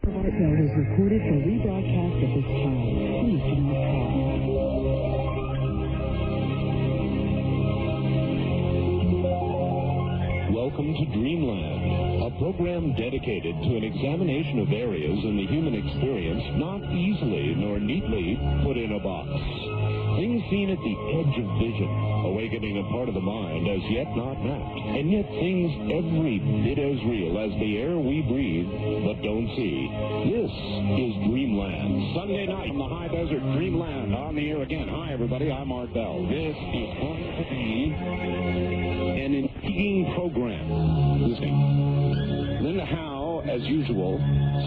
Heartfelt is recorded for rebroadcast at this time. Please do not call. Welcome to Dreamland, a program dedicated to an examination of areas in the human experience not easily nor neatly put in a box. Things seen at the edge of vision, awakening a part of the mind as yet not mapped, and yet things every bit as real as the air we breathe but don't see. This is Dreamland. Sunday night in the high desert, Dreamland on the air again. Hi, everybody. I'm Art Bell. This is going to be an intriguing program. Linda Howe, as usual,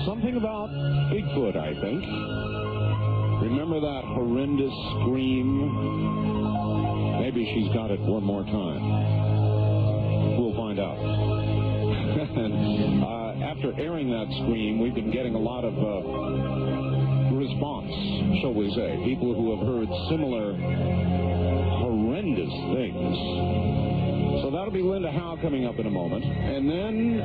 something about Bigfoot, I think. Remember that horrendous scream? Maybe she's got it one more time. We'll find out. After airing that scream, we've been getting a lot of response, shall we say. People who have heard similar horrendous things. So that'll be Linda Howe coming up in a moment. And then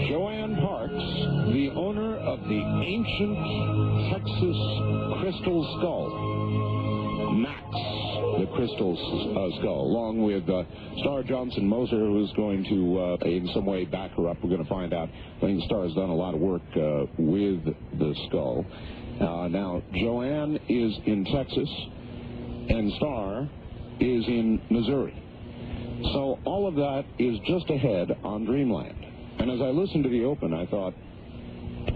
JoAnn Parks, the owner of the ancient Texas crystal skull, Max, the crystal skull, along with Star Johnson Moser, who's going to in some way back her up. We're going to find out. I think Star has done a lot of work with the skull. Now, JoAnn is in Texas, and Star is in Missouri. So all of that is just ahead on Dreamland. And as I listened to the open, I thought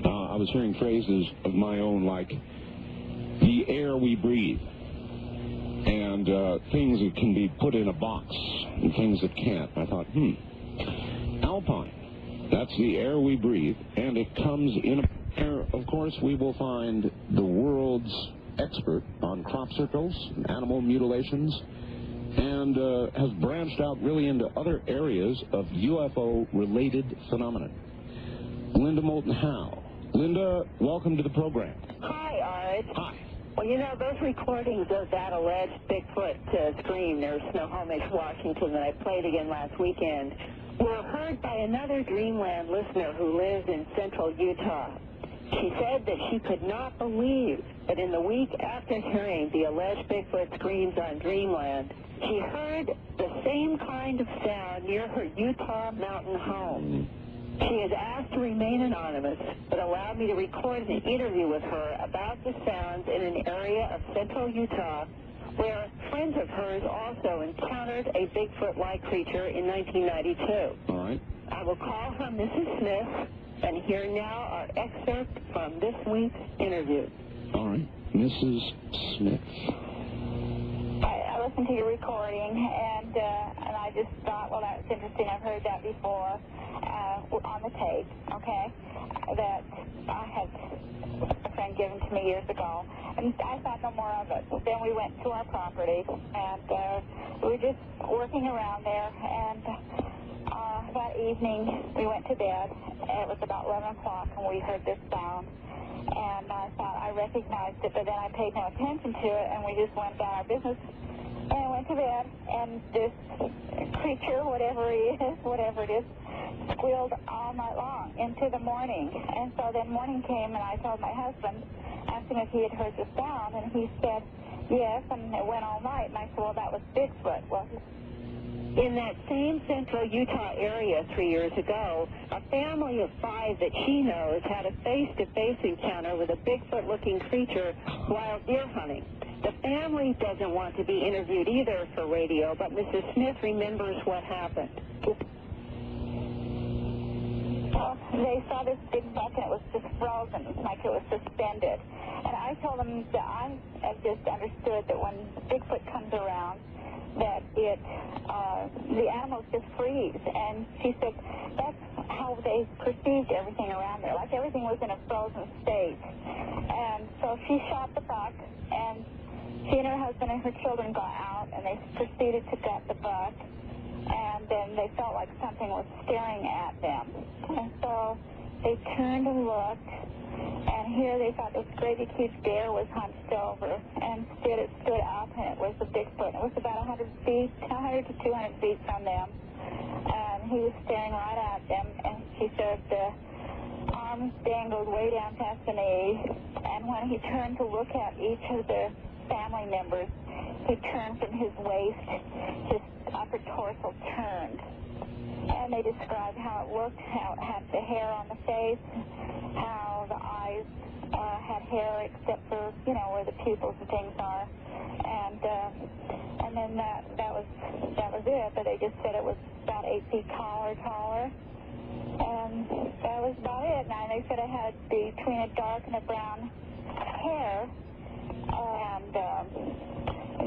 I was hearing phrases of my own like the air we breathe and things that can be put in a box and things that can't. I thought, Alpine, that's the air we breathe, and it comes in a air. Of course, we will find the world's expert on crop circles and animal mutilations, and has branched out really into other areas of UFO-related phenomena. Linda Moulton Howe. Linda, welcome to the program. Hi, Art. Hi. Well, you know, those recordings of that alleged Bigfoot scream near Snohomish, Washington, that I played again last weekend, were heard by another Dreamland listener who lives in central Utah. She said that she could not believe that in the week after hearing the alleged Bigfoot screams on Dreamland, she heard the same kind of sound near her Utah mountain home. She has asked to remain anonymous, but allowed me to record an interview with her about the sounds in an area of central Utah where friends of hers also encountered a Bigfoot-like creature in 1992. All right. I will call her Mrs. Smith, and here now our excerpt from this week's interview. All right. Mrs. Smith. I listened to your recording, and I just thought, well, that's interesting. I've heard that before on the tape, okay, that I had a friend given to me years ago, and I thought no more of it. Then we went to our property, and we were just working around there, and that evening we went to bed, and it was about 11 o'clock, and we heard this sound. And I thought I recognized it, but then I paid no attention to it, and we just went about our business and went to bed. And this creature, whatever it is, squealed all night long into the morning. And so then morning came, and I told my husband, asked him if he had heard the sound, and he said yes, and it went all night. And I said, well, that was Bigfoot. Well, in that same central Utah area 3 years ago, a family of 5 that she knows had a face-to-face encounter with a Bigfoot-looking creature while deer hunting. The family doesn't want to be interviewed either for radio, but Mrs. Smith remembers what happened. Well, they saw this big buck, and it was just frozen, like it was suspended. And I told them that I have just understood that when Bigfoot comes around, that the animals just freeze. And she said that's how they perceived everything around there, like everything was in a frozen state. And so she shot the buck, and she and her husband and her children got out, and they proceeded to gut the buck. And then they felt like something was staring at them. And so they turned and looked, and here they thought this great big huge bear was hunched over, and instead it stood up, and it was a Bigfoot. It was about 100 to 200 feet from them, and he was staring right at them, and she said the arms arms dangled way down past the knees, and when he turned to look at each of the family members, he turned from his waist, his upper torso turned. And they described how it looked, how it had the hair on the face, how the eyes had hair except for, you know, where the pupils and things are. And then that was it. But they just said it was about 8 feet tall or taller. And that was about it. And they said it had between a dark and a brown hair. And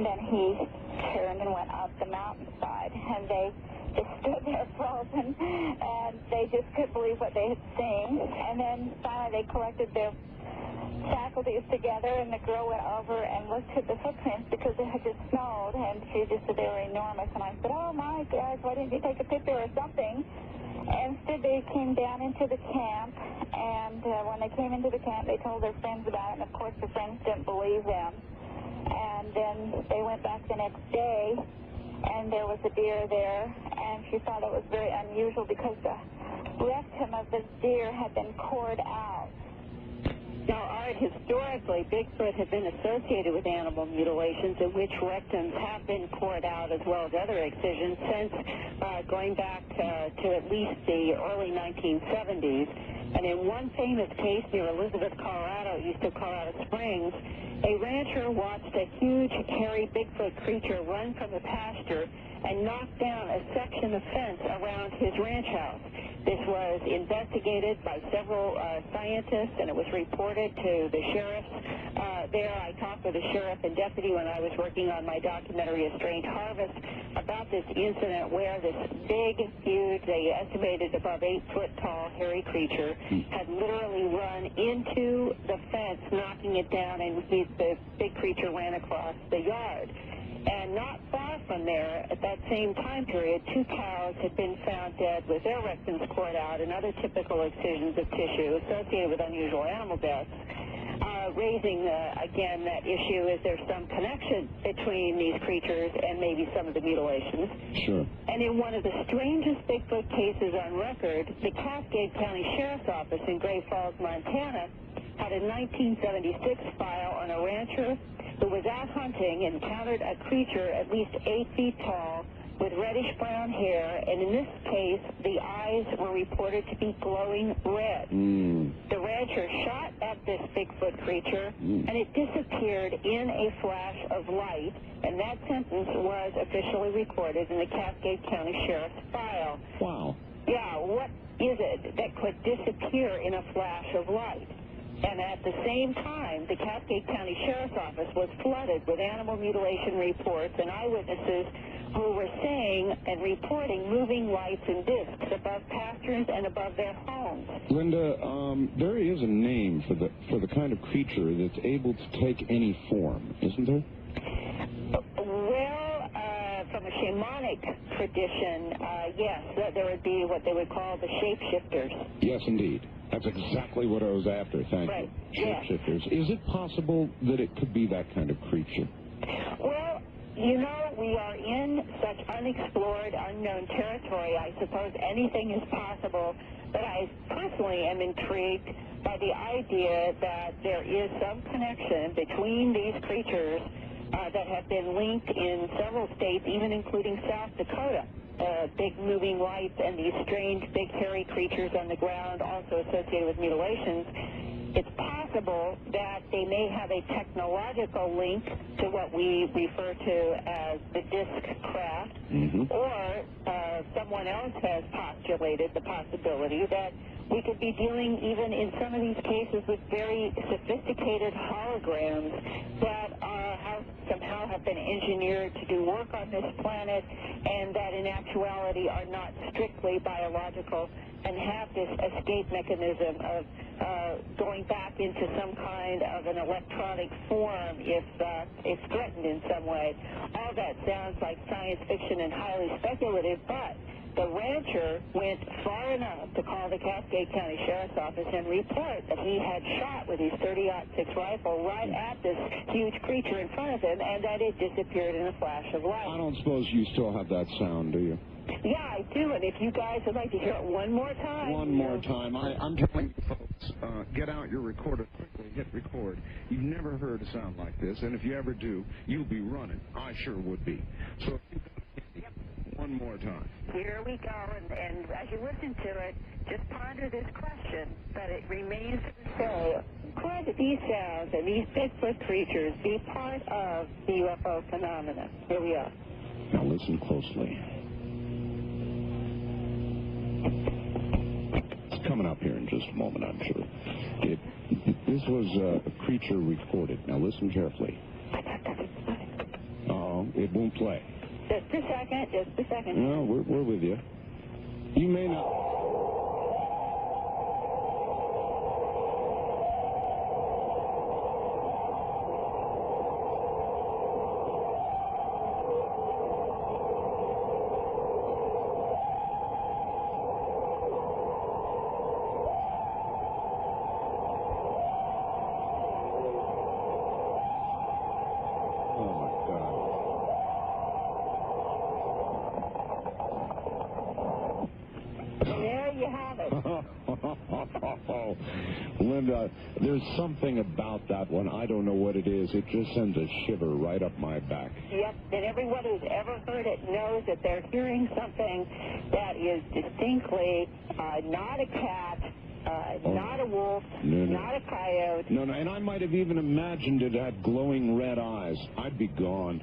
then he turned and went up the mountainside. And they just stood there frozen, and they just couldn't believe what they had seen. And then finally they collected their faculties together, and the girl went over and looked at the footprints because it had just snowed, and she just said they were enormous. And I said, oh my gosh, why didn't you take a picture or something? And instead they came down into the camp, and when they came into the camp, they told their friends about it, and of course their friends didn't believe them. And then they went back the next day, and there was a deer there, and she thought it was very unusual because the rectum of the deer had been cored out. Now, Art, historically, Bigfoot had been associated with animal mutilations in which rectums have been cored out as well as other excisions since going back to at least the early 1970s. And in one famous case near Elizabeth, Colorado, east of Colorado Springs, a rancher watched a huge, hairy Bigfoot creature run from the pasture and knock down a section of fence around his ranch house. This was investigated by several scientists, and it was reported to the sheriffs there. I talked with the sheriff and deputy when I was working on my documentary, A Strange Harvest, about this incident where this big, huge, they estimated above 8 foot tall, hairy creature had literally run into the fence, knocking it down, and the big creature ran across the yard. And not far from there, at that same time period, 2 cows had been found dead with their rectums cored out and other typical excisions of tissue associated with unusual animal deaths, raising, again, that issue, is there some connection between these creatures and maybe some of the mutilations? Sure. And in one of the strangest Bigfoot cases on record, the Cascade County Sheriff's Office in Great Falls, Montana, had a 1976 file on a rancher who was out hunting and encountered a creature at least 8 feet tall with reddish-brown hair, and in this case, the eyes were reported to be glowing red. The rancher shot at this Bigfoot creature, and it disappeared in a flash of light, and that sentence was officially recorded in the Cascade County Sheriff's file. Wow. Yeah, what is it that could disappear in a flash of light? And at the same time, the Cascade County Sheriff's Office was flooded with animal mutilation reports and eyewitnesses who were saying and reporting moving lights and discs above pastures and above their homes. Linda, there is a name for the kind of creature that's able to take any form, isn't there? Well, from a shamanic tradition, yes, there would be what they would call the shapeshifters. Yes, indeed. That's exactly what I was after. Thank you. Shapeshifters. Is it possible that it could be that kind of creature? Well, you know, we are in such unexplored, unknown territory. I suppose anything is possible, but I personally am intrigued by the idea that there is some connection between these creatures that have been linked in several states, even including South Dakota. Big moving lights and these strange big hairy creatures on the ground also associated with mutilations. It's possible that they may have a technological link to what we refer to as the disc craft, or someone else has postulated the possibility that we could be dealing even in some of these cases with very sophisticated holograms that somehow have been engineered to do work on this planet and that in actuality are not strictly biological and have this escape mechanism of going back into some kind of an electronic form if threatened in some way. All that sounds like science fiction and highly speculative, but the rancher went far enough to call the Cascade County Sheriff's Office and report that he had shot with his .30-06 rifle right at this huge creature in front of him and that it disappeared in a flash of light. I don't suppose you still have that sound, do you? Yeah, I do, and if you guys would like to hear it one more time. One more time. I'm telling you, folks. get out your recorder quickly, hit record. You've never heard a sound like this, and if you ever do, you'll be running. I sure would be. So one more time. Here we go, and as you listen to it, just ponder this question, but it remains to say, could these sounds and these Bigfoot creatures be part of the UFO phenomena? Here we are. Now listen closely. It's coming up here in just a moment, I'm sure. This was a creature recorded. Now listen carefully. It won't play. Just a second. No, we're with you. You may not... Linda, there's something about that one. I don't know what it is. It just sends a shiver right up my back. Yep, and everyone who's ever heard it knows that they're hearing something that is distinctly not a cat, not a wolf, not a coyote. No, and I might have even imagined it had glowing red eyes. I'd be gone.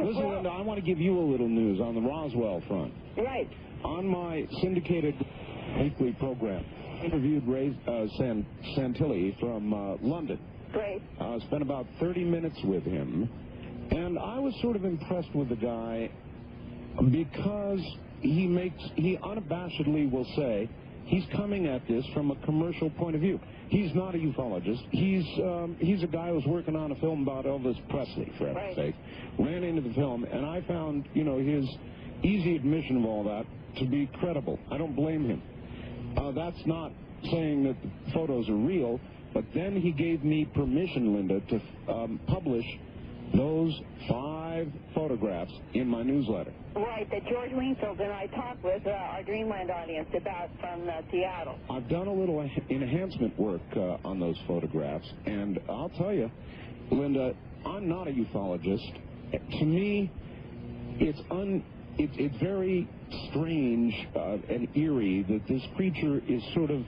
Listen, Linda, I want to give you a little news on the Roswell front. Right. On my syndicated weekly program, I interviewed Ray Santilli from London. Great. Spent about 30 minutes with him, and I was sort of impressed with the guy because he unabashedly will say he's coming at this from a commercial point of view. He's not a ufologist. He's a guy who's working on a film about Elvis Presley, for heaven's sake. Ran into the film, and I found, his easy admission of all that to be credible. I don't blame him. That's not saying that the photos are real, but then he gave me permission, Linda, to publish those 5 photographs in my newsletter. Right, that George Wingfield and I talked with our Dreamland audience about from Seattle. I've done a little enhancement work on those photographs, and I'll tell you, Linda, I'm not a ufologist. To me, it's very strange and eerie that this creature is sort of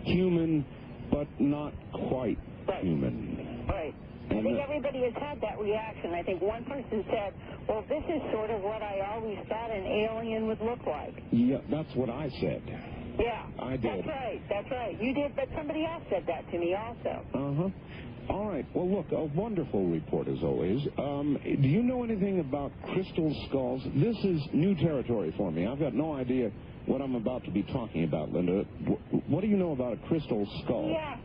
human, but not quite human. Right. I think everybody has had that reaction. I think one person said, well, this is sort of what I always thought an alien would look like. Yeah, that's what I said. Yeah. I did. That's right. You did, but somebody else said that to me also. Uh-huh. All right. Well, look, a wonderful report as always. Do you know anything about crystal skulls? This is new territory for me. I've got no idea what I'm about to be talking about, Linda. What do you know about a crystal skull? Yeah.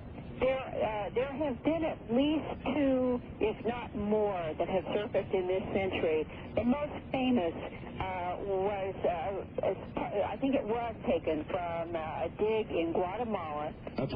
There have been at least 2, if not more, that have surfaced in this century. The most famous was, I think it was taken from a dig in Guatemala. That's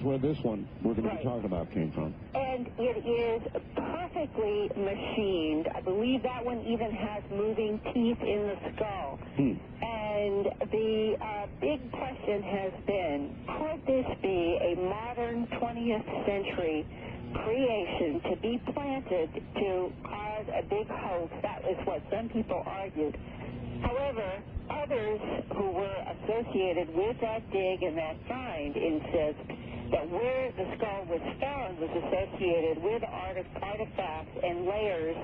where this one we're going to be talking about came from. And it is perfectly machined. I believe that one even has moving teeth in the skull. And the big question has been, could this be a modern 20th century creation to be planted to cause a big hoax? That is what some people argued. However, others who were associated with that dig and that find insist that where the skull was found was associated with artifacts and layers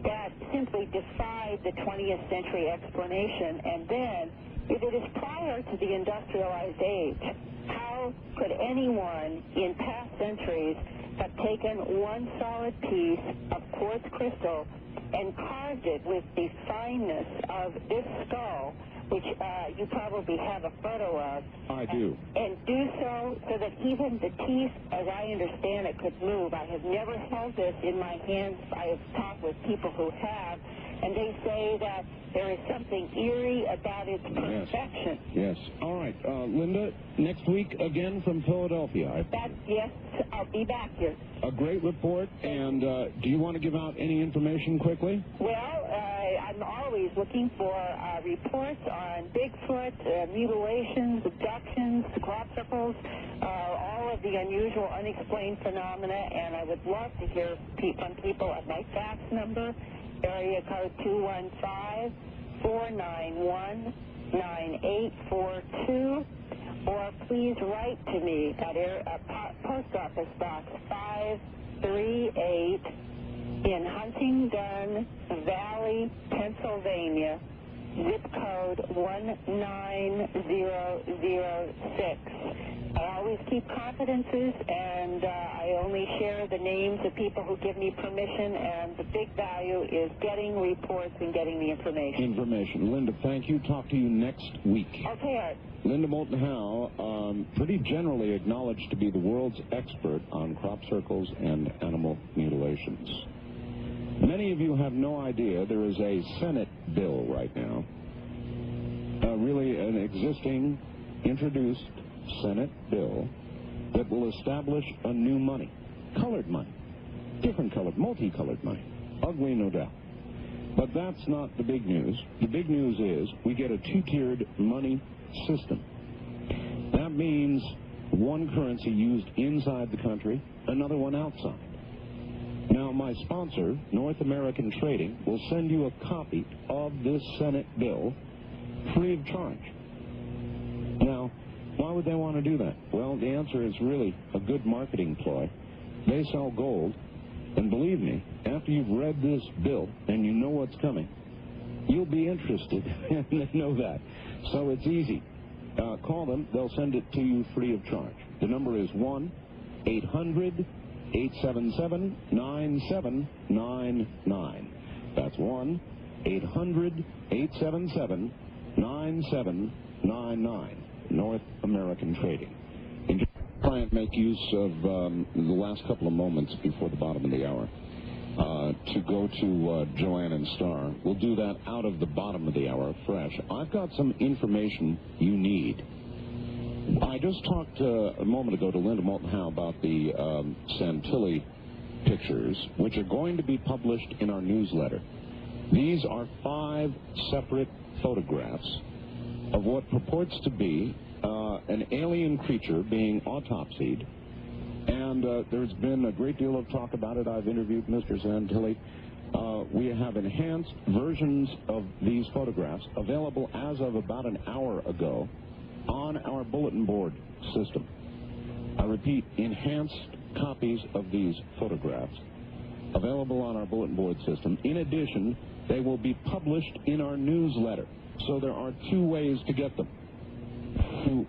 that simply defied the 20th century explanation. And then, if it is prior to the industrialized age, how could anyone in past centuries have taken one solid piece of quartz crystal and carved it with the fineness of this skull, which you probably have a photo of. I do. And do so that even the teeth, as I understand it, could move. I have never held this in my hands. I have talked with people who have, and they say that there is something eerie about its perfection. Yes. All right. Linda, next week again from Philadelphia. Yes, I'll be back here. A great report. And do you want to give out any information quickly? Well, I'm always looking for reports on Bigfoot, mutilations, abductions, crop circles, all of the unusual, unexplained phenomena, and I would love to hear from people at my fax number, area code 215-491-9842, or please write to me at Post Office Box 538 in Huntingdon Valley, Pennsylvania, zip code 19006. I always keep confidences, and I only share the names of people who give me permission, and the big value is getting reports and getting the information. Linda, thank you. Talk to you next week. Okay, Art. Linda Moulton Howe, pretty generally acknowledged to be the world's expert on crop circles and animal mutilations. Many of you have no idea there is a Senate bill right now, really an existing, introduced Senate bill that will establish a new money, colored money, different colored, multicolored money, ugly no doubt. But that's not the big news. The big news is we get a two-tiered money system. That means one currency used inside the country, another one outside. Now, my sponsor, North American Trading, will send you a copy of this Senate bill free of charge. Now, why would they want to do that? Well, the answer is really a good marketing ploy. They sell gold, and believe me, after you've read this bill and you know what's coming, you'll be interested, and they know that. So it's easy. Call them. They'll send it to you free of charge. The number is 1-800-877-9799. That's 1-800-877-9799. North American Trading. And just try and make use of the last couple of moments before the bottom of the hour to go to JoAnn and Star. We'll do that out of the bottom of the hour, fresh. I've got some information you need. I just talked a moment ago to Linda Moulton Howe about the Santilli pictures, which are going to be published in our newsletter. These are 5 separate photographs of what purports to be an alien creature being autopsied. And there's been a great deal of talk about it. I've interviewed Mr. Santilli. We have enhanced versions of these photographs available as of about an hour ago on our bulletin board system. I repeat, enhanced copies of these photographs available on our bulletin board system. In addition, they will be published in our newsletter. So there are 2 ways to get them. To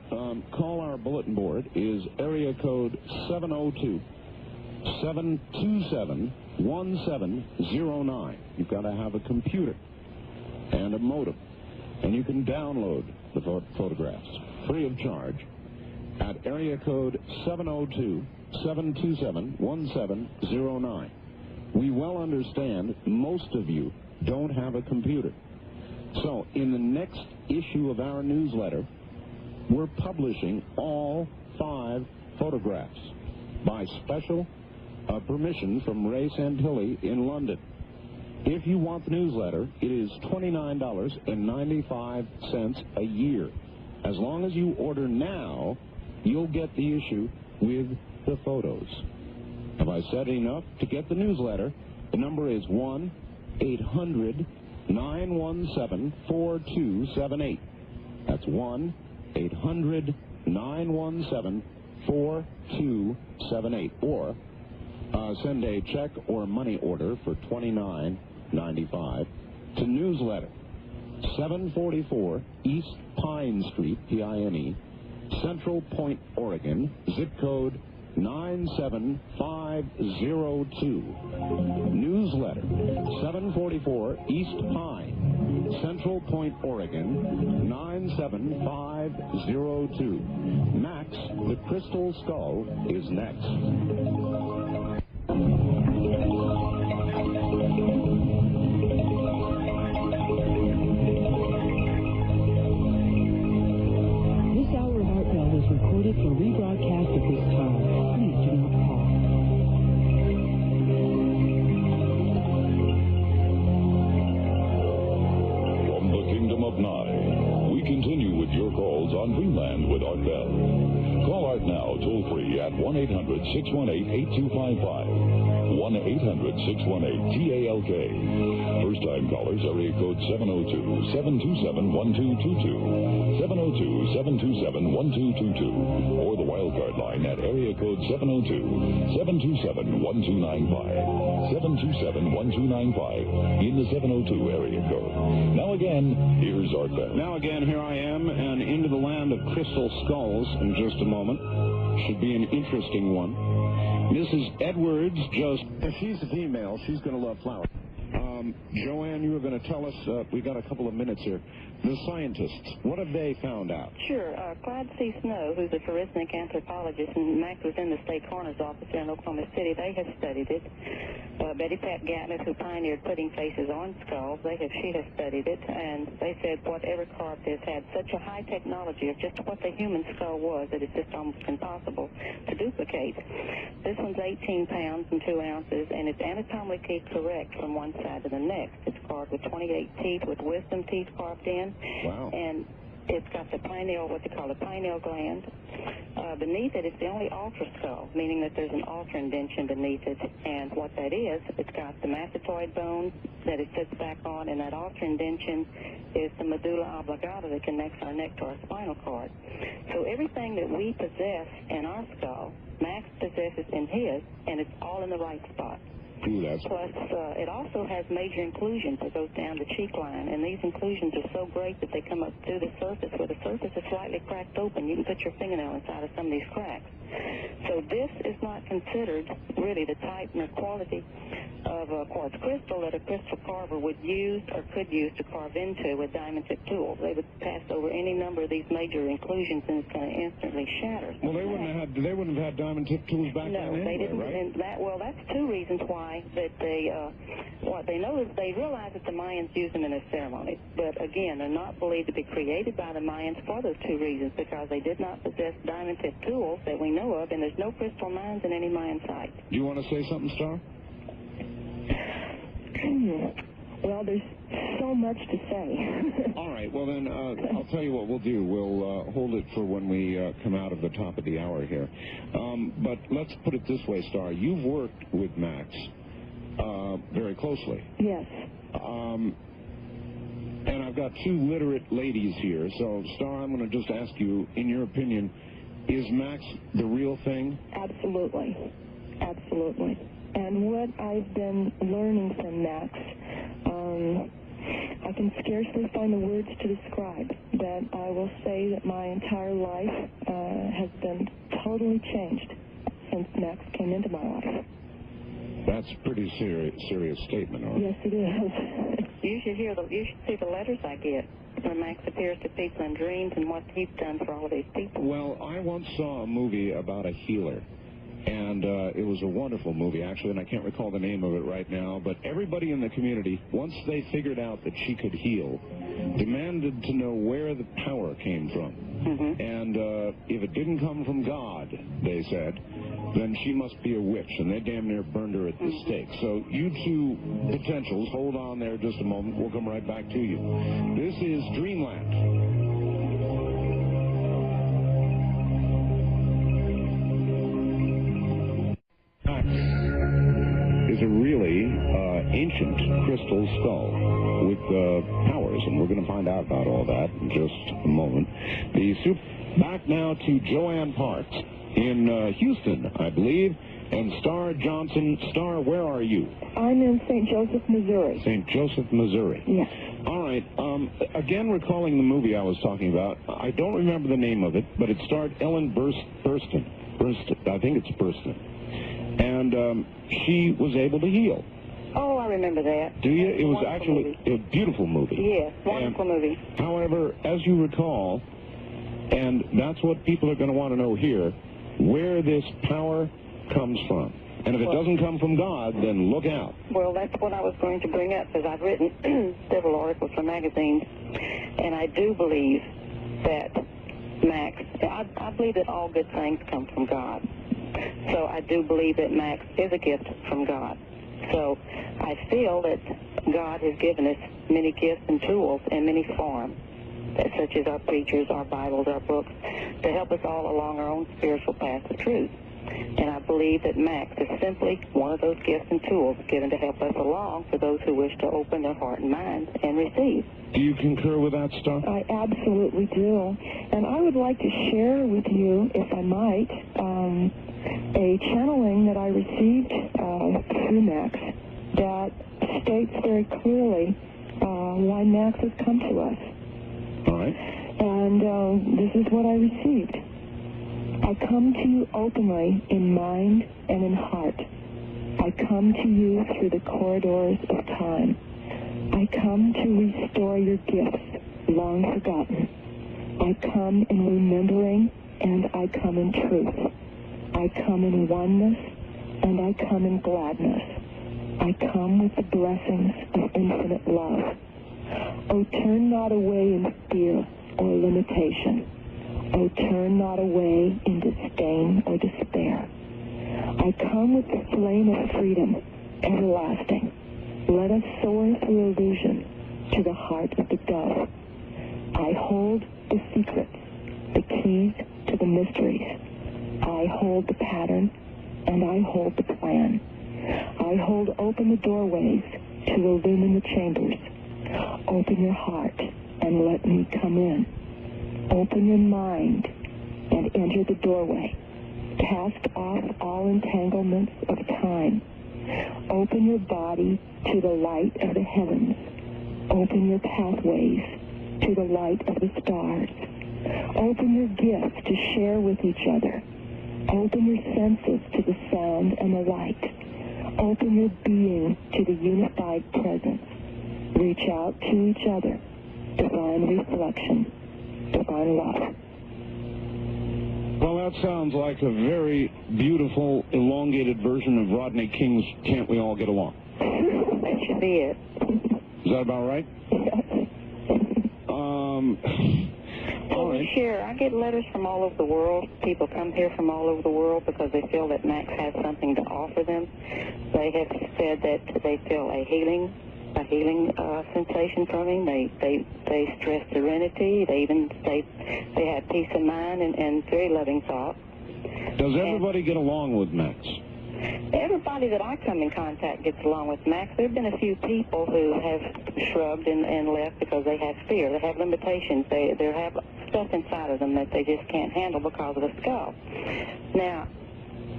call our bulletin board is area code 702-727-1709. You've got to have a computer and a modem, and you can download the photographs free of charge at area code 702-727-1709. We well understand most of you don't have a computer. So in the next issue of our newsletter, we're publishing all 5 photographs by special permission from Ray Santilli in London. If you want the newsletter, it is $29.95 a year. As long as you order now, you'll get the issue with the photos. Have I said enough? To get the newsletter, the number is 1-800-917-4278. That's 1-800-917-4278. Or send a check or money order for $29.95 to newsletter, 744 East Pine Street, P-I-N-E, Central Point, Oregon, zip code 97502. Newsletter, 744 East Pine, Central Point, Oregon, 97502. Max, the Crystal Skull, is next. This hour of Art Bell was recorded for rebroadcast at this time. Please do not call. calls on Dreamland with Art Bell. Call Art now, toll-free at 1-800-618-8255. 1-800-618-TALK. First-time callers, area code 702-727-1222. 702-727-1222. Or the wildcard line at area code 702-727-1295. 727-1295 in the 702 area code. Now again, here's Art Bell. Now again, here I am, and into the land of crystal skulls in just a moment. Should be an interesting one. Mrs. Edwards just... If she's a female, she's going to love flowers. JoAnn, you were going to tell us, we got a couple of minutes here. The scientists, what have they found out? Sure. Clyde C. Snow, who's a forensic anthropologist, and Max was in the state coroner's office here in Oklahoma City, they have studied it. Betty Pat Gatnett, who pioneered putting faces on skulls, she has studied it, and they said whatever carved this had such a high technology of just what the human skull was that it's just almost impossible to duplicate. This one's 18 pounds and 2 ounces, and it's anatomically correct from one side to the next. It's carved with 28 teeth with wisdom teeth carved in. Wow. And it's got the pineal, what they call the pineal gland. Beneath it, it's the only ultra skull, meaning that there's an ultra indention beneath it. And what that is, it's got the mastoid bone that it sits back on, and that ultra indention is the medulla oblongata that connects our neck to our spinal cord. So everything that we possess in our skull, Max possesses in his, and it's all in the right spot. Ooh, that's... Plus, it also has major inclusions that goes down the cheek line, and these inclusions are so great that they come up through the surface, where the surface is slightly cracked open. You can put your fingernail inside of some of these cracks. So this is not considered really the type nor quality of quartz crystal that a crystal carver would use or could use to carve into with diamond tip tools. They would pass over any number of these major inclusions, and it's going to instantly shatter. Well, they wouldn't have had diamond tip tools back then anyway, they didn't. Right? And that's two reasons why that they what they know is they realize that the Mayans used them in their ceremonies. But again, they're not believed to be created by the Mayans for those two reasons, because they did not possess diamond tip tools that we know of, and there's no crystal mines in any Mayan site. Do you want to say something, Star? Well, there's so much to say. All right. Well, then, I'll tell you what we'll do. We'll hold it for when we come out of the top of the hour here. But let's put it this way, Star. You've worked with Max very closely. Yes. And I've got two literate ladies here. So, Star, I'm going to just ask you, in your opinion, is Max the real thing? Absolutely. Absolutely. And what I've been learning from Max, I can scarcely find the words to describe. That I will say that my entire life has been totally changed since Max came into my life. That's a pretty serious statement, Art. Yes, it is. You should see the letters I get when Max appears to people in dreams and what he's done for all of these people. Well, I once saw a movie about a healer. And it was a wonderful movie, actually, and I can't recall the name of it right now. But everybody in the community, once they figured out that she could heal, demanded to know where the power came from. Mm-hmm. And if it didn't come from God, they said, then she must be a witch. And they damn near burned her at the stake. So you two potentials, hold on there just a moment. We'll come right back to you. This is Dreamland. Is a really ancient crystal skull with powers, and we're going to find out about all that in just a moment. Back now to JoAnn Parks in Houston, I believe, and Star Johnson. Star, where are you? I'm in St. Joseph, Missouri. St. Joseph, Missouri. Yes. All right. Again, recalling the movie I was talking about, I don't remember the name of it, but it starred Ellen Burstyn. I think it's Burstyn. And she was able to heal. Oh, I remember that. Do you? It was actually a beautiful movie. Yes, wonderful movie. However, as you recall, and that's what people are going to want to know here, where this power comes from. And if it doesn't come from God, then look out. Well, that's what I was going to bring up, because I've written several articles for magazines, and I do believe that Max, I believe that all good things come from God. So I do believe that Max is a gift from God. So I feel that God has given us many gifts and tools in many forms. such as our preachers, our Bibles, our books, to help us all along our own spiritual path of truth. And I believe that Max is simply one of those gifts and tools given to help us along for those who wish to open their heart and mind and receive. Do you concur with that, Star? I absolutely do. And I would like to share with you, if I might, a channeling that I received through Max that states very clearly why Max has come to us. All right. And this is what I received. I come to you openly in mind and in heart. I come to you through the corridors of time. I come to restore your gifts, long forgotten. I come in remembering, and I come in truth. I come in oneness, and I come in gladness. I come with the blessings of infinite love. Oh, turn not away in fear or limitation. Oh, turn not away in disdain or despair. I come with the flame of freedom, everlasting. Let us soar through illusion to the heart of the dove. I hold the secrets, the keys to the mysteries. I hold the pattern, and I hold the plan. I hold open the doorways to illumine the chambers. Open your heart and let me come in. Open your mind and enter the doorway. Cast off all entanglements of time. Open your body to the light of the heavens. Open your pathways to the light of the stars. Open your gifts to share with each other. Open your senses to the sound and the light. Open your being to the unified presence. Reach out to each other. Divine reflection. Divine love. Well, that sounds like a very beautiful, elongated version of Rodney King's Can't We All Get Along? That should be it. Is that about right? All right. Share. I get letters from all over the world. People come here from all over the world because they feel that Max has something to offer them. They have said that they feel a healing sensation from him. They stress serenity. They even state they have peace of mind and very loving thought. Does everybody get along with Max? Everybody that I come in contact gets along with Max. There have been a few people who have shrugged and left because they have fear. They have limitations. They have stuff inside of them that they just can't handle because of the skull. Now,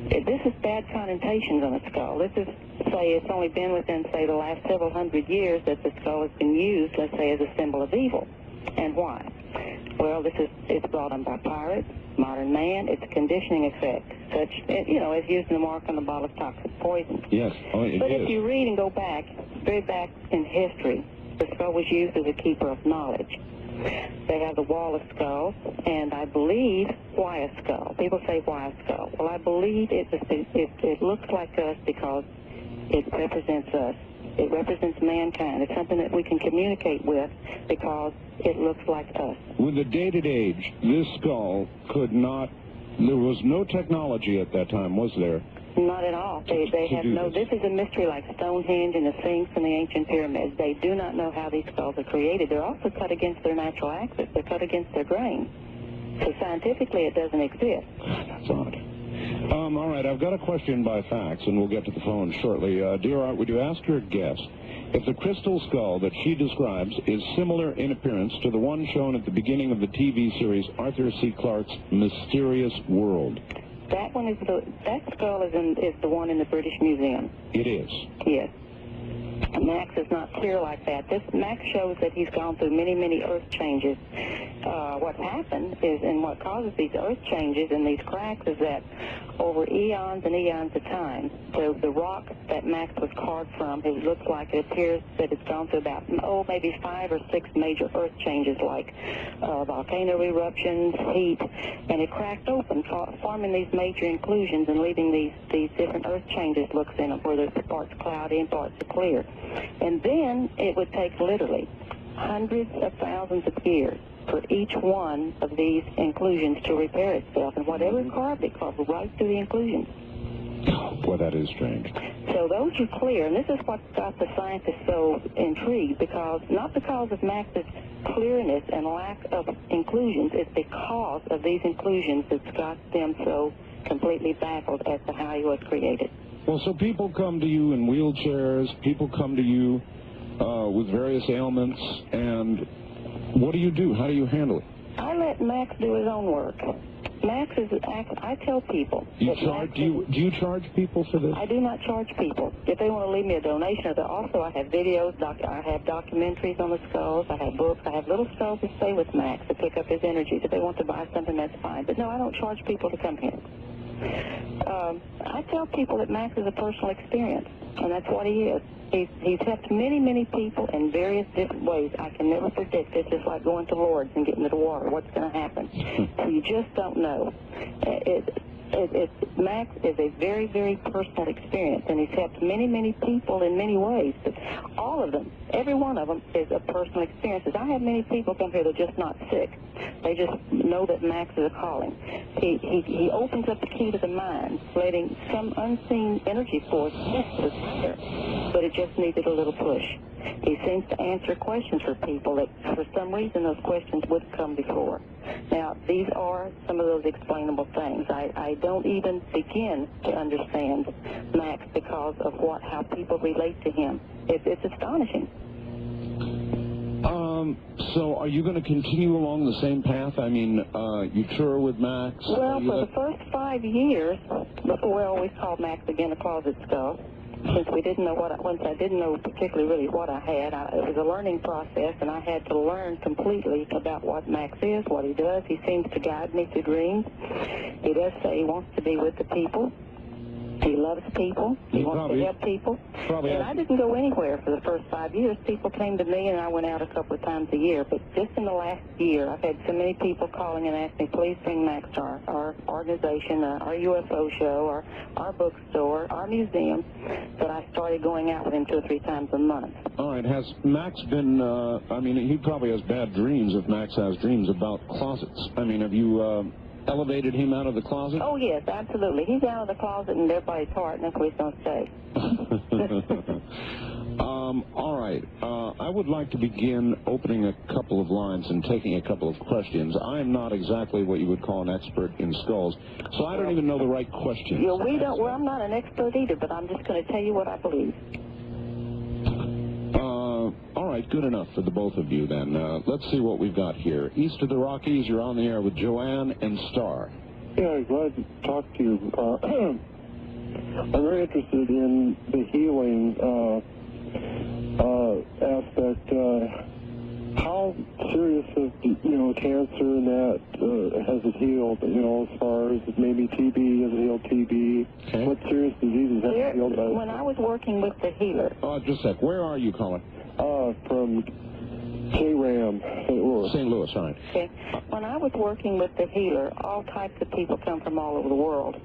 this is bad connotations on a skull. This is, say, it's only been within, say, the last several hundred years that the skull has been used, let's say, as a symbol of evil. And why? Well, it's brought on by pirates, modern man. It's a conditioning effect, such, as used in the mark on the bottle of toxic poison. Yes, it but is. If you read and go back, very back in history, the skull was used as a keeper of knowledge. They have the wall of skulls, and I believe, why a skull? People say, why a skull? Well, I believe it looks like us because it represents us. It represents mankind. It's something that we can communicate with because it looks like us. With the dated age, this skull could not, there was no technology at that time, was there? Not at all. They have no, this is a mystery like Stonehenge and the Sphinx and the ancient pyramids. They do not know how these skulls are created. They're also cut against their natural axis. They're cut against their grain. So scientifically, it doesn't exist. That's odd. All right, I've got a question by fax, and we'll get to the phone shortly. Dear Art, would you ask your guest if the crystal skull that she describes is similar in appearance to the one shown at the beginning of the TV series Arthur C. Clarke's Mysterious World? That one is that skull is the one in the British Museum. It is? Yes. Max is not clear like that. Max shows that he's gone through many, many earth changes. What happened is, and what causes these earth changes and these cracks is that over eons and eons of time, the rock that Max was carved from, it looks like, it appears that it's gone through about, maybe 5 or 6 major earth changes like volcano eruptions, heat, and it cracked open, forming these major inclusions and leaving these different earth changes looks in it where there's parts cloudy and parts are clear. And then it would take literally hundreds of thousands of years for each one of these inclusions to repair itself. And whatever carved, it carved right through the inclusions. Boy, that is strange. So those are clear, and this is what got the scientists so intrigued, because not because of Max's clearness and lack of inclusions is because of these inclusions that's got them so completely baffled as to how he was created. Well, so people come to you in wheelchairs, people come to you with various ailments, and what do you do? How do you handle it? I let Max do his own work. Max is, I tell people. Do you charge people for this? I do not charge people. If they want to leave me a donation, also I have videos, I have documentaries on the skulls, I have books, I have little skulls that stay with Max to pick up his energies. If they want to buy something, that's fine. But no, I don't charge people to come here. I tell people that Max is a personal experience, and that's what he is. He's helped many, many people in various different ways. I can never predict. It's just like going to Lourdes and getting to the water. What's going to happen? So you just don't know. Max is a very, very personal experience, and he's helped many, many people in many ways. But all of them, every one of them, is a personal experience. I have many people come here that are just not sick. They just know that Max is a calling. He opens up the key to the mind, letting some unseen energy force is there, but it just needed a little push. He seems to answer questions for people that, for some reason, those questions wouldn't come before. Now, these are some of those explainable things. I don't even begin to understand Max because of how people relate to him. It's astonishing. So are you going to continue along the same path? I mean, you tour with Max? Well, for the first 5 years, before we always called Max again a closet skull, since we didn't know once I didn't know particularly really what I had, it was a learning process, and I had to learn completely about what Max is, what he does. He seems to guide me through dreams. He does say he wants to be with the people. He loves people. He wants to help people. And I didn't go anywhere for the first 5 years. People came to me, and I went out a couple of times a year. But just in the last year, I've had so many people calling and asking, please bring Max to our organization, our UFO show, our bookstore, our museum, that I started going out with him 2 or 3 times a month. All right. Has Max been, I mean, he probably has bad dreams if Max has dreams about closets. I mean, have you elevated him out of the closet? Oh, yes, absolutely. He's out of the closet in everybody's heart, and that's what he's going to stay. All right. I would like to begin opening a couple of lines and taking a couple of questions. I am not exactly what you would call an expert in skulls, so I don't even know the right questions. Yeah, I'm not an expert either, but I'm just going to tell you what I believe. All right, good enough for the both of you then. Let's see what we've got here. East of the Rockies, you're on the air with JoAnn and Star. Yeah, glad to talk to you. I'm very interested in the healing aspect. How serious is, cancer and that has it healed, as far as maybe TB, has it healed TB? Okay. What serious diseases have it healed? When I was working with the healer. Just a sec. Where are you calling? From K-Ram, St. Louis. St. Louis, all right. Okay. When I was working with the healer, all types of people come from all over the world.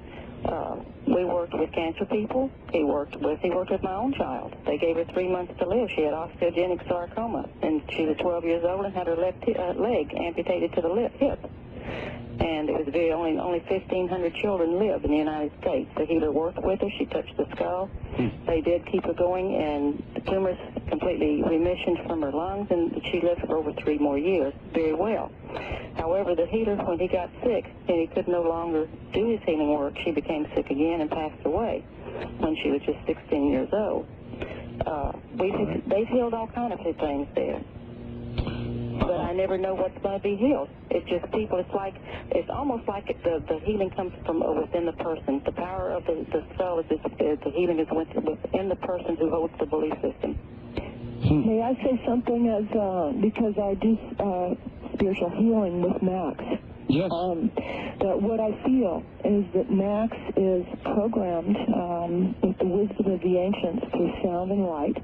We worked with cancer people. He worked with my own child. They gave her 3 months to live. She had osteogenic sarcoma, and she was 12 years old and had her left leg amputated to the hip. And it was only 1,500 children live in the United States. The healer worked with her. She touched the skull. They did keep her going, and the tumors completely remissioned from her lungs, and she lived for over 3 more years very well. However, the healer, when he got sick and he could no longer do his healing work, she became sick again and passed away when she was just 16 years old. They've healed all kinds of things there. But I never know what's going to be healed. It's just people. It's almost like the healing comes from within the person. The power of the skull is the healing is within the person who holds the belief system. May I say something because I do spiritual healing with Max? Yes. That what I feel is that Max is programmed with the wisdom of the ancients through sound and light,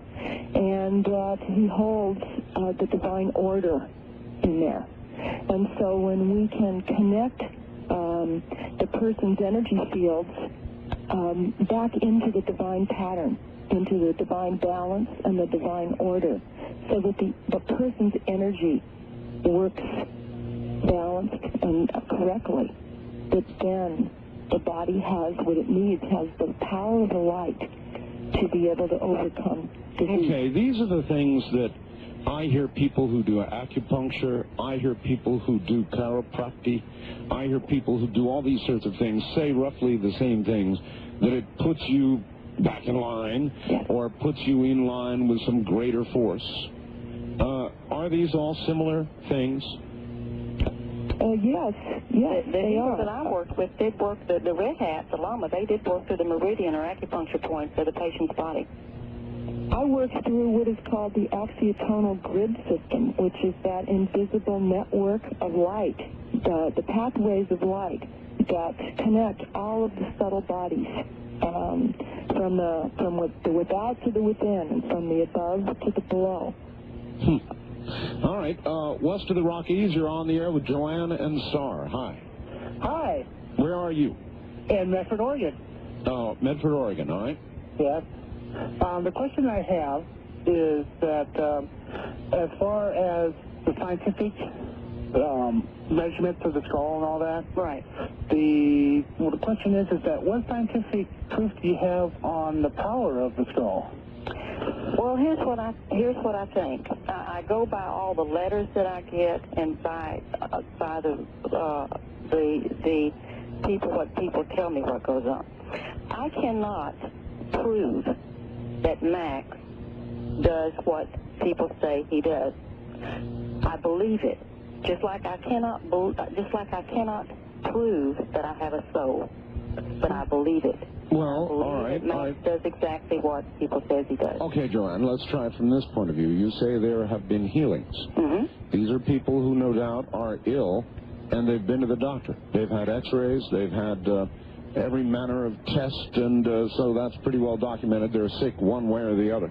and that he holds the divine order in there. And so when we can connect the person's energy fields back into the divine pattern, into the divine balance and the divine order, so that the person's energy works balanced and correctly, that then the body has what it needs, has the power of the light to be able to overcome disease. Okay, these are the things that I hear people who do acupuncture. I hear people who do chiropractic. I hear people who do all these sorts of things say roughly the same things, that it puts you back in line or puts you in line with some greater force. Are these all similar things? Yes, The they people are. that I worked with did work, the red hats, the llama, they did work through the meridian or acupuncture points of the patient's body. I work through what is called the axiotonal grid system, which is that invisible network of light, the pathways of light that connect all of the subtle bodies, from the without to the within, and from the above to the below. All right. West of the Rockies, you're on the air with JoAnn and Star. Hi. Hi, Where are you? in Medford, Oregon. Oh, Medford, Oregon. All right. Yes. The question I have is that as far as the scientific measurements of the skull and all that, Right. the question is that what scientific proof do you have on the power of the skull? Well, here's what I think. I go by all the letters that I get, and by the people, what people tell me what goes on. I cannot prove that Max does what people say he does. I believe it, just like I cannot prove that I have a soul, but I believe it. Well, all right. Max does exactly what people says he does. Okay, JoAnn, let's try it from this point of view. You say there have been healings. Mm-hmm. These are people who no doubt are ill, and they've been to the doctor. They've had x-rays, they've had every manner of test, and so that's pretty well documented. They're sick one way or the other.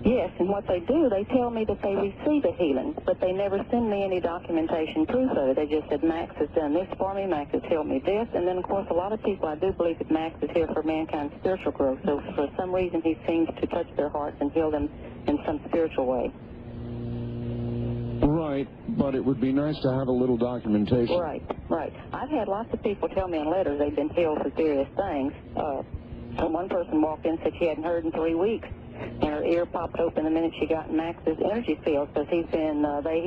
Yes, and what they do, they tell me that they receive a healing, but they never send me any documentation proof of it. They just said, Max has done this for me, Max has healed me this, and then, of course, a lot of people, I do believe that Max is here for mankind's spiritual growth, so for some reason he seems to touch their hearts and heal them in some spiritual way. Right, but it would be nice to have a little documentation. Right, right. I've had lots of people tell me in letters they've been healed for serious things. One person walked in and said she hadn't heard in 3 weeks, and her ear popped open the minute she got in Max's energy field, because he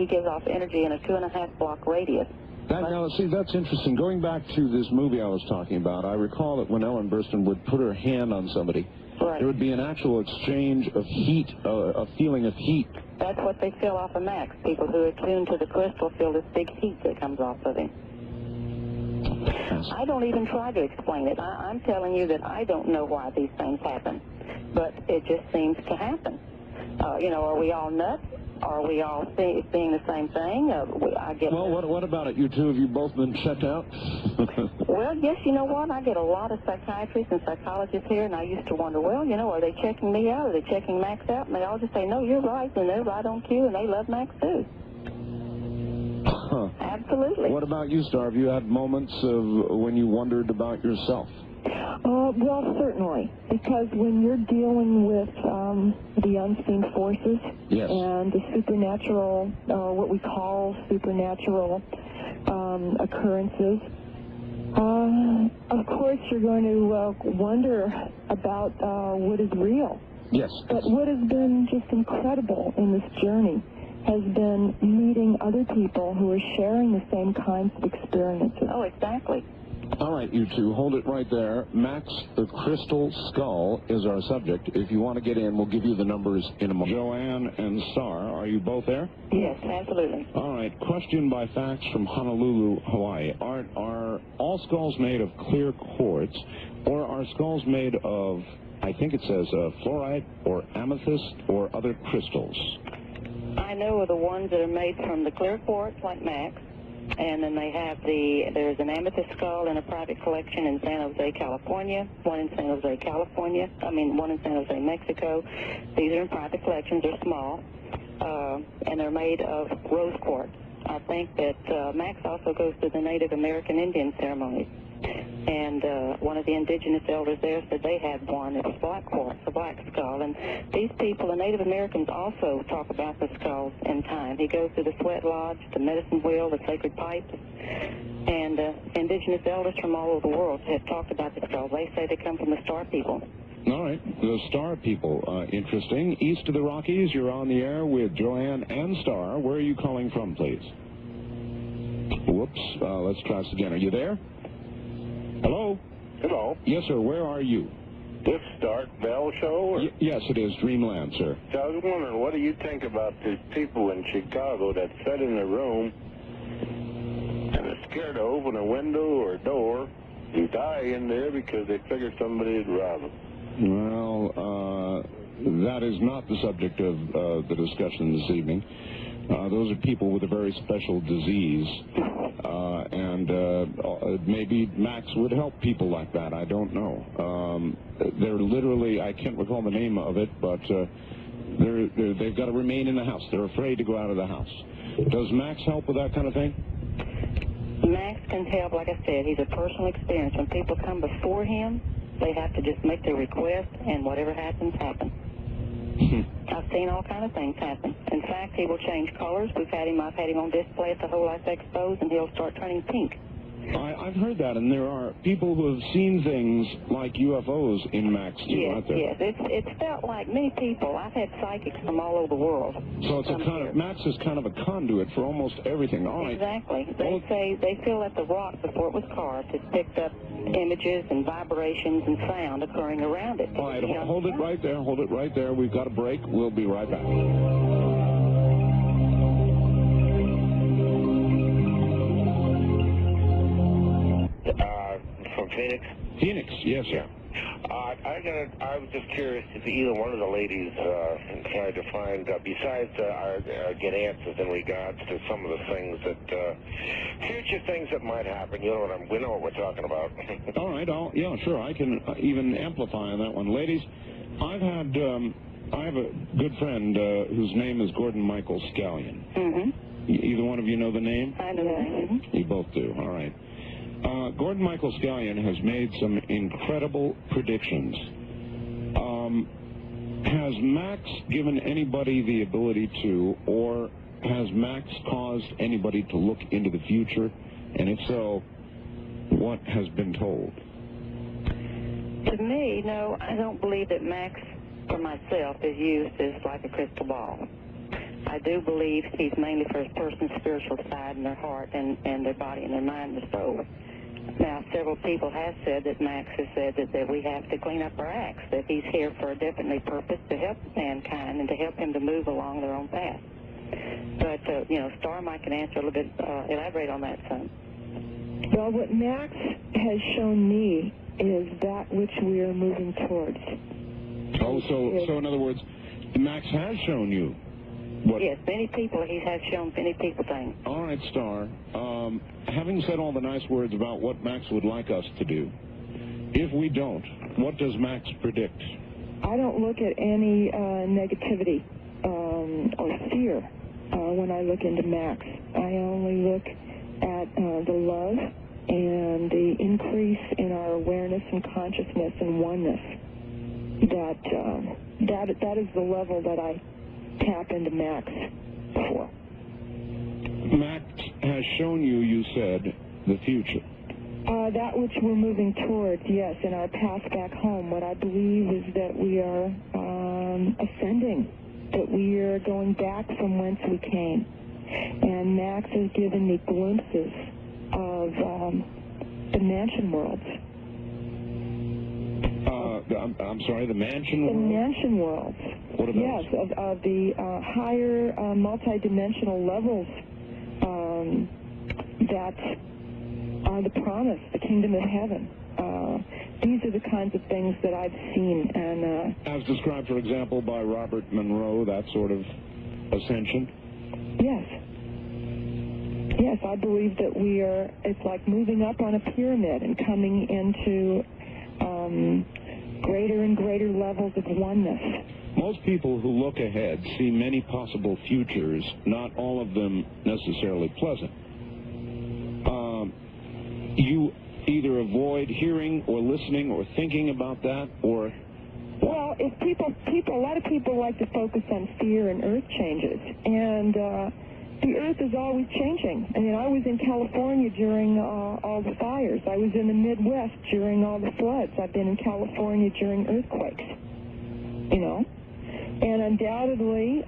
gives off energy in a 2.5 block radius. Now, see, that's interesting. Going back to this movie I was talking about, I recall that when Ellen Burstyn would put her hand on somebody, Right. there would be an actual exchange of heat, a feeling of heat. That's what they feel off of Max. People who are tuned to the crystal feel this big heat that comes off of him. I don't even try to explain it. I'm telling you that I don't know why these things happen, but it just seems to happen. Are we all nuts? Are we all seeing the same thing? Well, what about it? You two, have you both been checked out? Well, yes, you know what? I get a lot of psychiatrists and psychologists here, and I used to wonder, well, are they checking me out? Are they checking Max out? And they all just say, no, you're right, and they're right on cue, and they love Max too. Huh. Absolutely. What about you, Star? Have you had moments of when you wondered about yourself? Well, certainly, because when you're dealing with the unseen forces Yes. and the supernatural, what we call supernatural occurrences, of course you're going to wonder about what is real. Yes. But what has been just incredible in this journey has been meeting other people who are sharing the same kinds of experiences. Oh, exactly. All right, you two, hold it right there. Max, the crystal skull is our subject. If you want to get in, we'll give you the numbers in a moment. JoAnn and Star, are you both there? Yes, absolutely. All right, question by fax from Honolulu, Hawaii. Are all skulls made of clear quartz, or are skulls made of, I think it says, fluorite or amethyst or other crystals? I know of the ones that are made from the clear quartz, like Max, and then they have there's an amethyst skull in a private collection in San Jose, California, one in San Jose, Mexico. These are in private collections. They're small, and they're made of rose quartz. I think that Max also goes to the Native American Indian ceremonies. And one of the indigenous elders there said they had one. It was black quartz, a black skull. And these people, the Native Americans, also talk about the skulls in time. He goes to the sweat lodge, the medicine wheel, the sacred pipes. And indigenous elders from all over the world have talked about the skulls. They say they come from the star people. All right. The Star people. Interesting. East of the Rockies, you're on the air with JoAnn and Star. Where are you calling from, please? Whoops. Let's try this again. Are you there? Hello? Hello. Yes, sir. Where are you? This Stark Bell show? Yes, it is Dreamland, sir. So I was wondering, what do you think about these people in Chicago that sit in a room and are scared to open a window or a door and die in there because they figure somebody would rob them? Well, that is not the subject of the discussion this evening. Those are people with a very special disease, and maybe Max would help people like that. I don't know. They're literally, I can't recall the name of it, but they've got to remain in the house. They're afraid to go out of the house. Does Max help with that kind of thing? Max can help, like I said. He's a personal experience. When people come before him, they have to just make their request, and whatever happens, happens. I've seen all kind of things happen. In fact, he will change colors. I've had him on display at the Whole Life Expos, and he'll start turning pink. I've heard that, and there are people who have seen things like UFOs in Max, aren't there? Yes. It's felt like many people. I've had psychics from all over the world. So it's Max is kind of a conduit for almost everything. All right. Exactly. They feel that the rock before it was carved has picked up images and vibrations and sound occurring around it. All right, hold it right there. Hold it right there. We've got a break. We'll be right back. From Phoenix? Phoenix, yes, sir. I was just curious if either one of the ladies tried to find, besides get answers in regards to some of the things that, future things that might happen. You know we know what we're talking about. All right, yeah, sure. I can even amplify on that one. Ladies, I have a good friend whose name is Gordon Michael Scallion. Mm-hmm. Either one of you know the name? I know that. Mm-hmm. You both do. All right. Gordon Michael Scallion has made some incredible predictions. Has Max given anybody the ability to, or has Max caused anybody to look into the future? And if so, what has been told? To me, no, I don't believe that Max, for myself, is used as like a crystal ball. I do believe he's mainly for his person's spiritual side and their heart and their body and their mind and their soul. Now, several people have said that Max has said that we have to clean up our acts, that he's here for a definitely purpose to help mankind and to help him to move along their own path. But, Star might can answer a little bit, elaborate on that some. Well, what Max has shown me is that which we are moving towards. Oh, so in other words, Max has shown you what? Yes, many people, he has shown many people things. All right, Star. Having said all the nice words about what Max would like us to do, if we don't, what does Max predict? I don't look at any negativity or fear when I look into Max. I only look at the love and the increase in our awareness and consciousness and oneness. That is the level that I tap into Max for. Max has shown you, you said, the future. That which we're moving towards, yes, in our path back home. What I believe is that we are ascending, that we are going back from whence we came. And Max has given me glimpses of the mansion worlds. I'm sorry, the mansion world? The mansion worlds. What are those? Yes, of the higher multidimensional levels that are the promise, the kingdom of heaven. These are the kinds of things that I've seen. And as described, for example, by Robert Monroe, that sort of ascension? Yes, I believe that it's like moving up on a pyramid and coming into greater and greater levels of oneness. Most people who look ahead see many possible futures, not all of them necessarily pleasant. You either avoid hearing or listening or thinking about that, or... Well, if a lot of people like to focus on fear and earth changes, and The Earth is always changing. I mean, I was in California during all the fires. I was in the Midwest during all the floods. I've been in California during earthquakes, you know. And undoubtedly,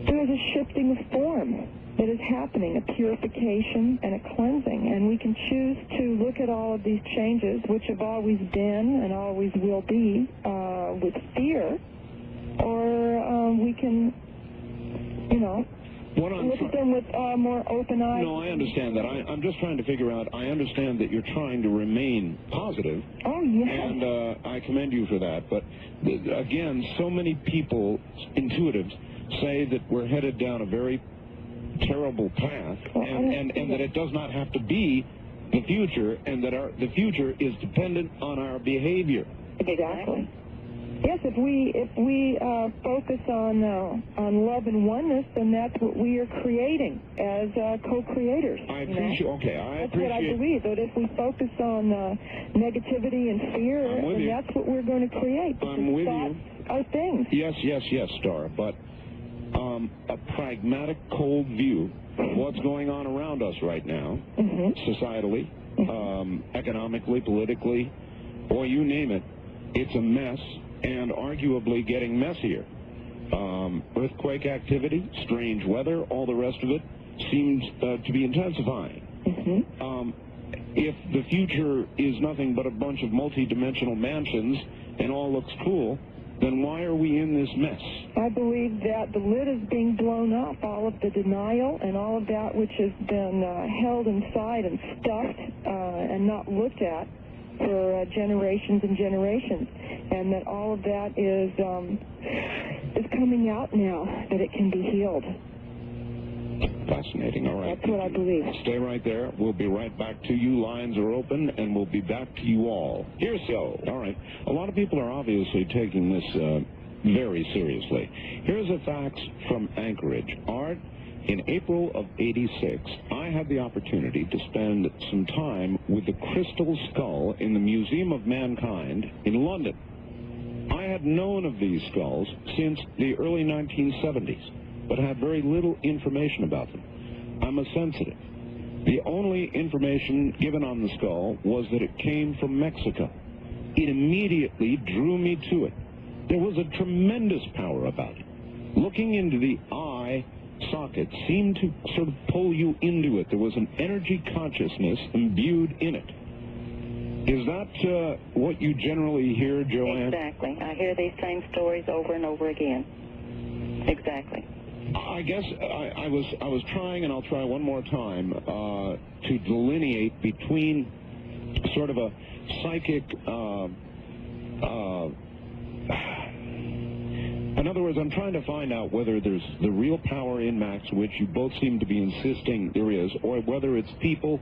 there's a shifting of form that is happening, a purification and a cleansing. And we can choose to look at all of these changes, which have always been and always will be, with fear, or we can, you know, look at them with more open eyes. No, I understand that. I'm just trying to figure out, I understand that you're trying to remain positive. Oh, yes. And I commend you for that. But, again, so many people, intuitives, say that we're headed down a very terrible path, and that it does not have to be the future, and that the future is dependent on our behavior. Exactly. Yes, if we focus on love and oneness, then that's what we are creating as co-creators. I appreciate. Okay, I that's appreciate. That's what I believe. That if we focus on negativity and fear, then that's what we're going to create. I'm with you. Are things. Yes, Star. But a pragmatic, cold view of what's going on around us right now, societally, economically, politically, or you name it, it's a mess. And arguably getting messier. Earthquake activity, strange weather, all the rest of it seems to be intensifying. If the future is nothing but a bunch of multi-dimensional mansions and all looks cool, then why are we in this mess? I believe that the lid is being blown off, all of the denial and all of that which has been held inside and stuffed and not looked at for generations and generations, and that all of that is coming out now, that it can be healed. Fascinating. All right. That's what I believe. Stay right there. We'll be right back to you. Lines are open, and we'll be back to you all. Here's so. All right. A lot of people are obviously taking this very seriously. Here's a fax from Anchorage. Art, in April of '86, I had the opportunity to spend some time with the crystal skull in the Museum of Mankind in London. I had known of these skulls since the early 1970s, but had very little information about them. I'm a sensitive. The only information given on the skull was that it came from Mexico. It immediately drew me to it. There was a tremendous power about it. Looking into the eye socket seemed to sort of pull you into it. There was an energy consciousness imbued in it. Is that what you generally hear, JoAnn? Exactly. I hear these same stories over and over again. Exactly. I guess I was trying, and I'll try one more time, to delineate between sort of a psychic in other words, I'm trying to find out whether there's the real power in Max, which you both seem to be insisting there is, or whether it's people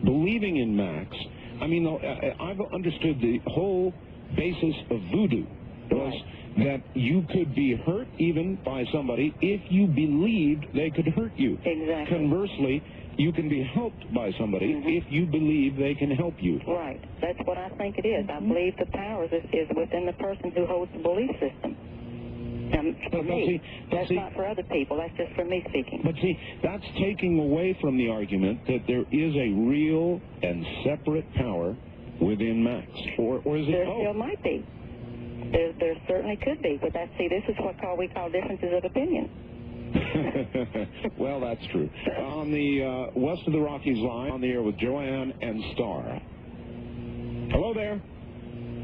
believing in Max. I mean, I've understood the whole basis of voodoo was that you could be hurt even by somebody if you believed they could hurt you. Exactly. Conversely, you can be helped by somebody if you believe they can help you. Right. That's what I think it is. I believe the power is within the person who holds the belief system. For me, that's not for other people. That's just for me speaking. But see, that's taking away from the argument that there is a real and separate power within Max. Or is it There still might be. There certainly could be. But this is what we call differences of opinion. Well, that's true. On the west of the Rockies line, on the air with JoAnn and Star. Hello there.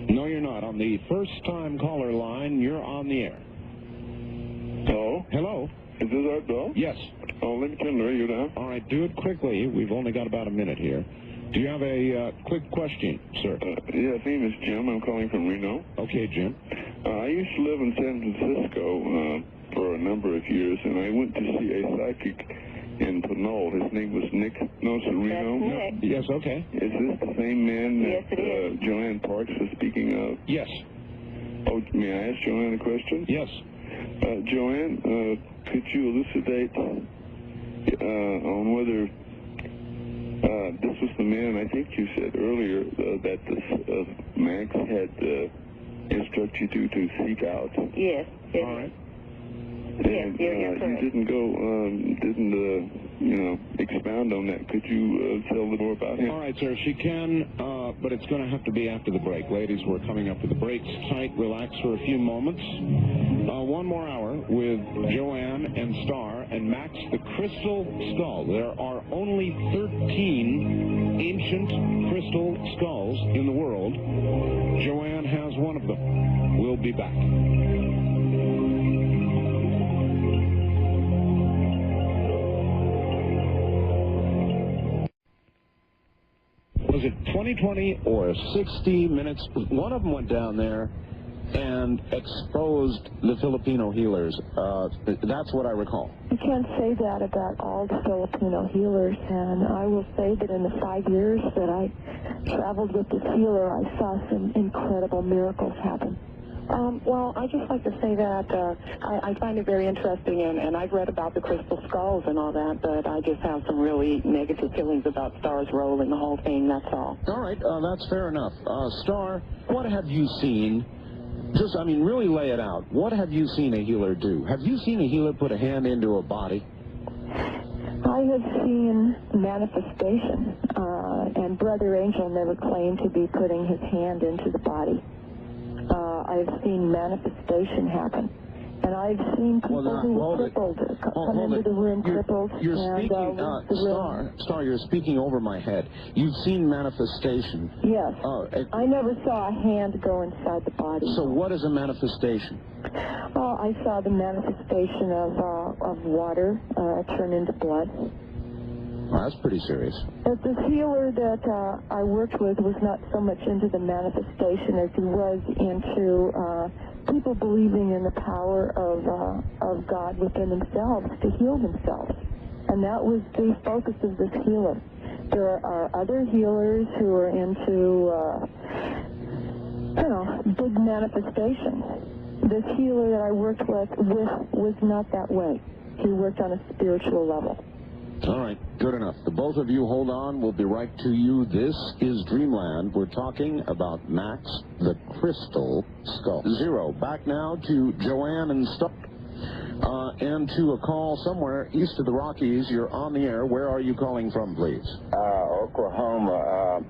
No, you're not. On the first-time caller line, you're on the air. Hello? Hello? Is this Art Bell? Yes. Oh, let me turn the radio down. All right, do it quickly. We've only got about a minute here. Do you have a quick question, sir? Yeah, my name is Jim. I'm calling from Reno. Okay, Jim. I used to live in San Francisco for a number of years, and I went to see a psychic in Pinole. His name was Nick Nocerino. That's Nick. Yes, okay. Is this the same man Yes, it is. JoAnn Parks was speaking of? Yes. Oh, may I ask JoAnn a question? Yes. JoAnn, could you elucidate on whether this was the man, I think you said earlier, that this Max had instructed you to seek out? Yes. All right. And you're you didn't expound on that. Could you tell a little more about him? All right, sir, she can, but it's going to have to be after the break. Ladies, we're coming up to the breaks. Tight, relax for a few moments. One more hour with JoAnn and Star and Max the Crystal Skull. There are only 13 ancient crystal skulls in the world. JoAnn has one of them. We'll be back. Was it 2020 or 60 minutes? One of them went down there and exposed the Filipino healers. That's what I recall. You can't say that about all the Filipino healers, and I will say that in the 5 years that I traveled with this healer, I saw some incredible miracles happen. Well, I just like to say that I find it very interesting, and I've read about the crystal skulls and all that, but I just have some really negative feelings about Star's role in the whole thing, that's all. All right, that's fair enough. Star, what have you seen? Just, really lay it out. What have you seen a healer do? Have you seen a healer put a hand into a body? I have seen manifestation, and Brother Angel never claimed to be putting his hand into the body. I've seen manifestation happen. And I've seen people who were crippled come into the room crippled. You're speaking, Star, you're speaking over my head. You've seen manifestation. Yes. I never saw a hand go inside the body. So what is a manifestation? Oh, I saw the manifestation of water turn into blood. Well, that's pretty serious. But the healer that I worked with was not so much into the manifestation as he was into people believing in the power of God within themselves to heal themselves. And that was the focus of this healer. There are other healers who are into, big manifestations. This healer that I worked with was not that way. He worked on a spiritual level. All right, good enough. The both of you hold on. We'll be right to you. This is Dreamland. We're talking about Max the Crystal Skull. Zero. Back now to JoAnn and Star. And to a call somewhere east of the Rockies. You're on the air. Where are you calling from, please? Oklahoma.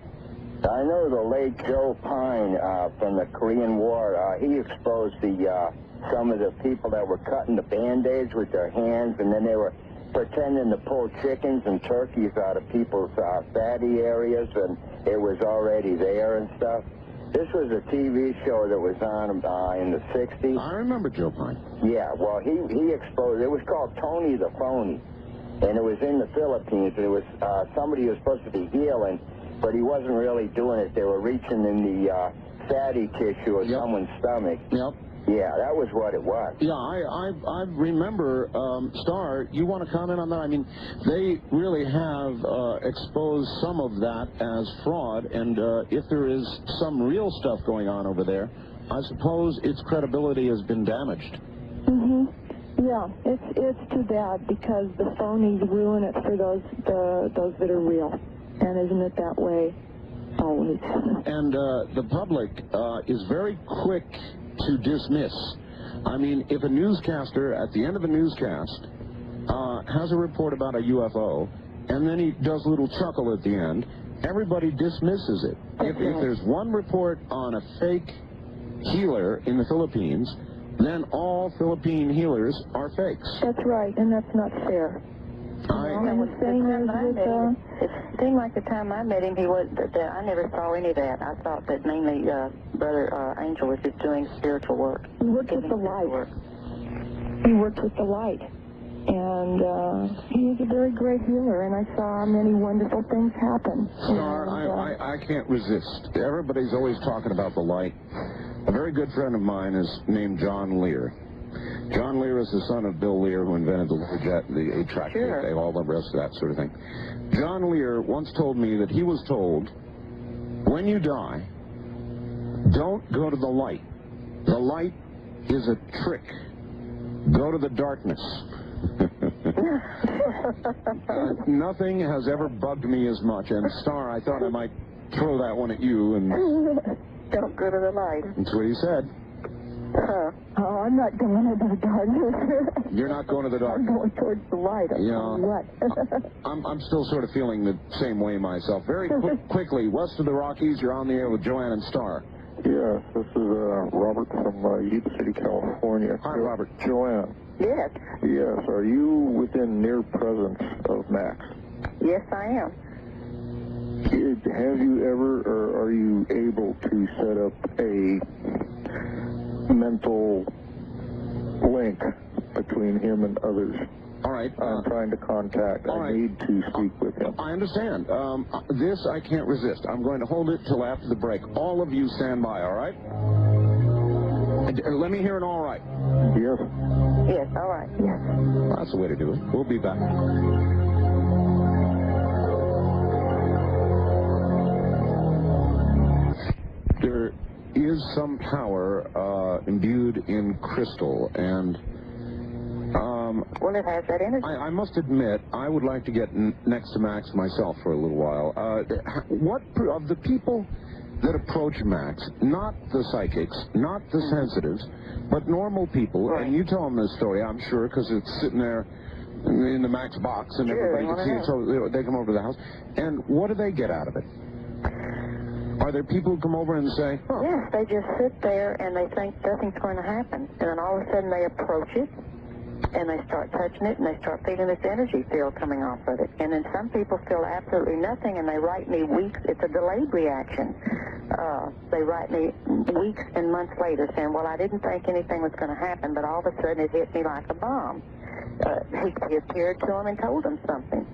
I know the late Joe Pine from the Korean War. He exposed some of the people that were cutting the Band-Aids with their hands, and then they were pretending to pull chickens and turkeys out of people's fatty areas, and it was already there and stuff. This was a TV show that was on in the 60s. I remember Joe Pine. Yeah, well, he exposed, it was called Tony the Phony, and it was in the Philippines, and it was somebody who was supposed to be healing, but he wasn't really doing it. They were reaching in the fatty tissue of someone's stomach. Yep. Yeah, that was what it was. Yeah, I remember, Star, you want to comment on that? They really have exposed some of that as fraud, and if there is some real stuff going on over there, I suppose its credibility has been damaged. Mm-hmm. Yeah, it's too bad, because the phonies ruin it for those that are real. And isn't it that way always? And the public is very quick to dismiss. If a newscaster at the end of a newscast has a report about a UFO, and then he does a little chuckle at the end, everybody dismisses it. If there's one report on a fake healer in the Philippines, then all Philippine healers are fakes. That's right, and that's not fair. It seemed like the time I met him, I never saw any of that. I thought that mainly Brother Angel was just doing spiritual work. He worked with the light. He worked with the light. And he was a very great healer, and I saw many wonderful things happen. Star, I can't resist. Everybody's always talking about the light. A very good friend of mine is named John Lear. John Lear is the son of Bill Lear, who invented the Learjet, the 8-track tape, all the rest of that sort of thing. John Lear once told me that he was told, when you die, don't go to the light. The light is a trick. Go to the darkness. Nothing has ever bugged me as much, and Star, I thought I might throw that one at you. And don't go to the light. That's what he said. Huh. Oh, I'm not going into the darkness. You're not going to the dark. I'm going towards the light. What? I'm still sort of feeling the same way myself. Very quickly, west of the Rockies, you're on the air with JoAnn and Star. Yes, this is Robert from Yuba City, California. Hi, Robert. JoAnn. Yes. Yes, are you within near presence of Max? Yes, I am. Have you ever, or are you able to set up a mental link between him and others? All right. I'm trying to contact. I need to speak with him. I understand. This I can't resist. I'm going to hold it till after the break. All of you stand by, all right? Let me hear an all right. Yes. Yes, all right. Yes. That's the way to do it. We'll be back. There is some power imbued in crystal, and well, it has that energy. I must admit, I would like to get next to Max myself for a little while. What of the people that approach Max, not the psychics, not the sensitives, but normal people, right. And you tell them this story, I'm sure, because it's sitting there in the Max box, and everybody can see it, so they come over to the house. And what do they get out of it? Are there people who come over and say, huh? Yes, they just sit there and they think nothing's going to happen. And then all of a sudden they approach it, and they start touching it, and they start feeling this energy field coming off of it. And then some people feel absolutely nothing, and they write me weeks. It's a delayed reaction. They write me weeks and months later saying, well, I didn't think anything was going to happen, but all of a sudden it hit me like a bomb. He appeared to them and told them something.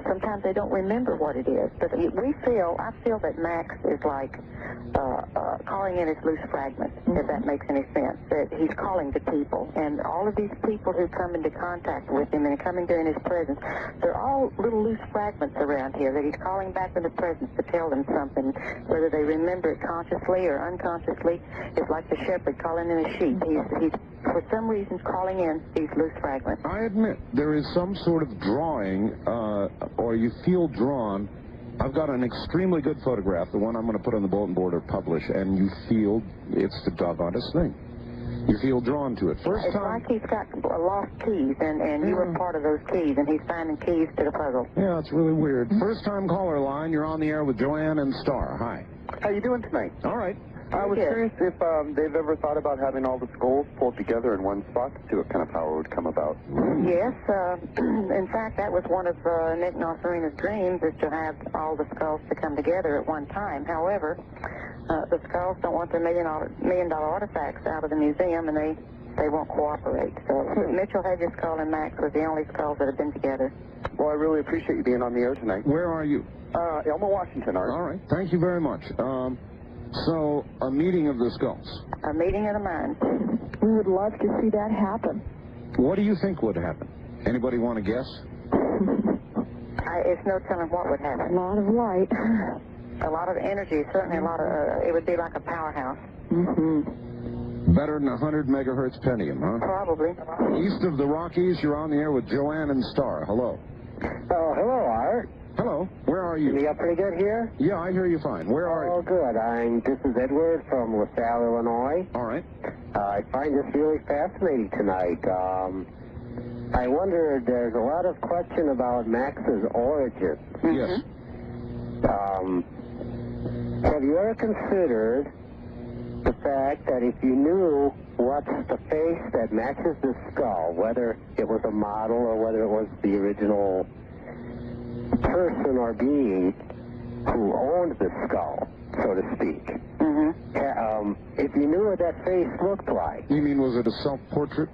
Sometimes they don't remember what it is. But I feel that Max is like calling in his loose fragments, if that makes any sense. That he's calling to people. And all of these people who come into contact with him and come into his presence, they're all little loose fragments around here that he's calling back into presence to tell them something. Whether they remember it consciously or unconsciously, it's like the shepherd calling in a sheep. He's for some reason calling in these loose fragments. I admit, there is some sort of drawing, or you feel drawn. I've got an extremely good photograph, the one I'm going to put on the bulletin board or publish, and you feel it's the doggonest thing. You feel drawn to it. It's like he's got lost keys, and you were part of those keys, and he's finding keys to the puzzle. Yeah, it's really weird. First-time caller line, you're on the air with JoAnn and Star. Hi. How you doing tonight? All right. I was curious if they've ever thought about having all the skulls pulled together in one spot to see what kind of power would come about. Yes. In fact, that was one of Nick Nosarina's dreams, is to have all the skulls to come together at one time. However, the skulls don't want their $1 million artifacts out of the museum, and they won't cooperate. So Mitchell Hedges' skull and Max was the only skulls that have been together. Well, I really appreciate you being on the air tonight. Where are you? Elma, Washington, Art. All right. Thank you very much. So, a meeting of the skulls. A meeting of the minds. We would love to see that happen. What do you think would happen? Anybody want to guess? It's no telling what would happen. A lot of light. A lot of energy, certainly a lot of, it would be like a powerhouse. Mm-hmm. Better than 100 megahertz pentium, huh? Probably. East of the Rockies, you're on the air with JoAnn and Star. Hello. Oh, hello, Art. Hello. Where are you? Can you get pretty good here? Yeah, I hear you fine. Where are you? Oh, good. This is Edward from LaSalle, Illinois. All right. I find this really fascinating tonight. I wonder, there's a lot of question about Max's origin. Yes. Have you ever considered the fact that if you knew what's the face that matches the skull, whether it was a model or whether it was the original person or being who owned the skull, so to speak, if you knew what that face looked like. You mean, was it a self-portrait?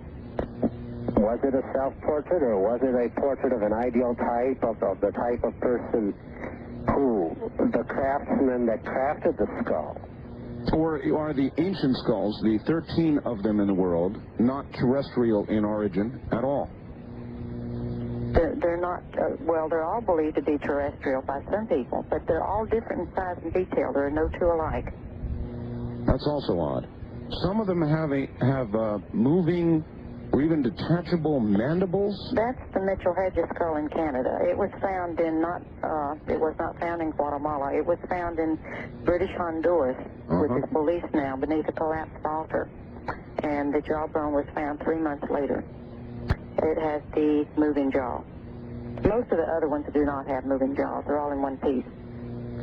Was it a self-portrait, or was it a portrait of an ideal type, of the type of person who, the craftsman that crafted the skull? Or are the ancient skulls, the 13 of them in the world, not terrestrial in origin at all? They're not, well, they're all believed to be terrestrial by some people, but they're all different in size and detail. There are no two alike. That's also odd. Some of them have moving or even detachable mandibles. That's the Mitchell Hedges skull in Canada. It was found in it was not found in Guatemala. It was found in British Honduras, which is believed now beneath a collapsed altar. and the jawbone was found 3 months later. It has the moving jaw. Most of the other ones do not have moving jaws. They're all in one piece.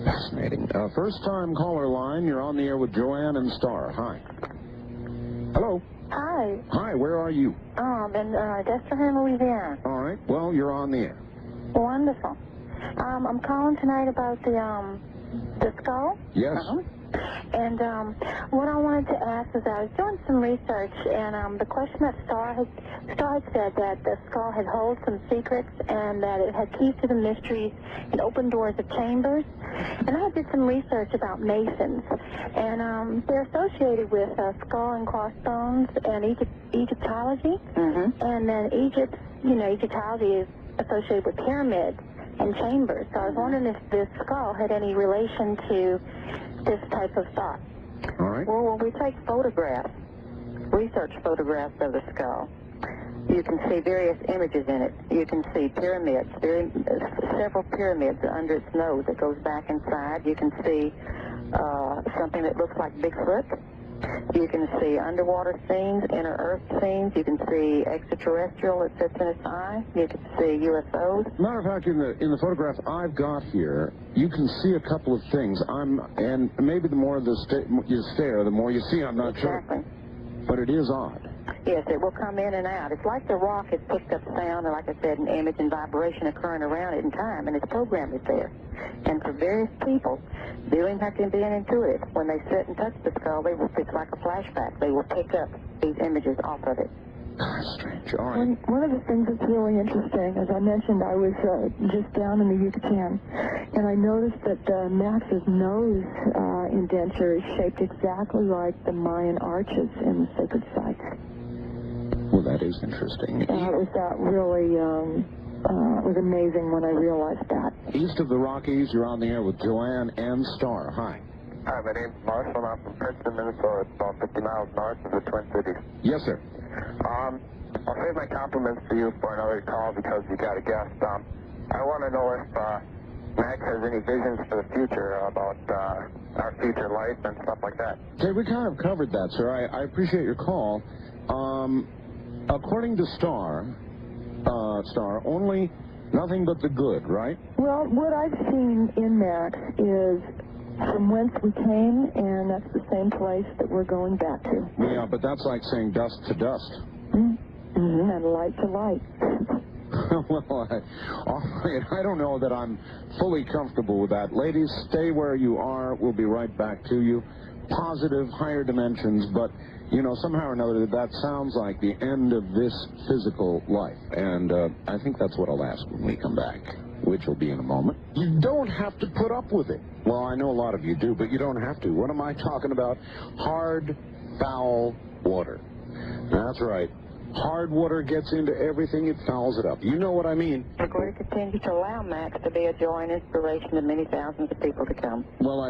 Fascinating. First-time caller line. You're on the air with JoAnn and Star. Hi. Hello. Hi. Hi, where are you? I'm in Destrehan, Louisiana. All right. Well, you're on the air. Wonderful. I'm calling tonight about the skull. Yes. And what I wanted to ask is I was doing some research, and the question that Star had said that the skull had held some secrets and that it had keys to the mysteries and open doors of chambers. And I did some research about Masons, and they're associated with skull and crossbones and Egyptology. And then Egyptology is associated with pyramids and chambers. So I was wondering if this skull had any relation to this type of thought. All right. Well, when we take photographs, research photographs of the skull, you can see various images in it. You can see pyramids, several pyramids under its nose that goes back inside. You can see something that looks like Bigfoot. You can see underwater scenes, inner earth scenes. You can see extraterrestrial that sits in its eye. You can see UFOs. Matter of fact, in the photograph I've got here, you can see a couple of things. And maybe the more you stare, the more you see. I'm not sure. Exactly. But it is odd. Yes, it will come in and out. It's like the rock has picked up sound, and like I said, an image and vibration occurring around it in time, and its program is there. And for various people, viewing and being intuitive, when they sit and touch the skull, it's like a flashback. They will pick up these images off of it. Strange. All right. One of the things that's really interesting, as I mentioned, I was just down in the Yucatan, and I noticed that Max's nose indenture is shaped exactly like the Mayan arches in the sacred sites. Well, that is interesting. It was amazing when I realized that. East of the Rockies, you're on the air with JoAnn and Star. Hi. Hi, my name's Marshall. I'm from Princeton, Minnesota. It's about 50 miles north of the Twin Cities. Yes, sir. I'll save my compliments to you for another call because you got a guest. I want to know if Mac has any visions for the future about our future life and stuff like that. Okay, we kind of covered that, sir. I appreciate your call. According to Star, only nothing but the good, right? Well, what I've seen in Max is from whence we came, and that's the same place that we're going back to. Yeah, but that's like saying dust to dust. And light to light. Well, I don't know that I'm fully comfortable with that. Ladies, stay where you are. We'll be right back to you. Positive, higher dimensions, but, somehow or another, that sounds like the end of this physical life. And I think that's what I'll ask when we come back, which will be in a moment. You don't have to put up with it. Well, I know a lot of you do, but you don't have to. What am I talking about? Hard, foul water. That's right. Hard water gets into everything, it fouls it up. You know what I mean. We're going to continue to allow Max to be a joy and inspiration to many thousands of people to come. Well,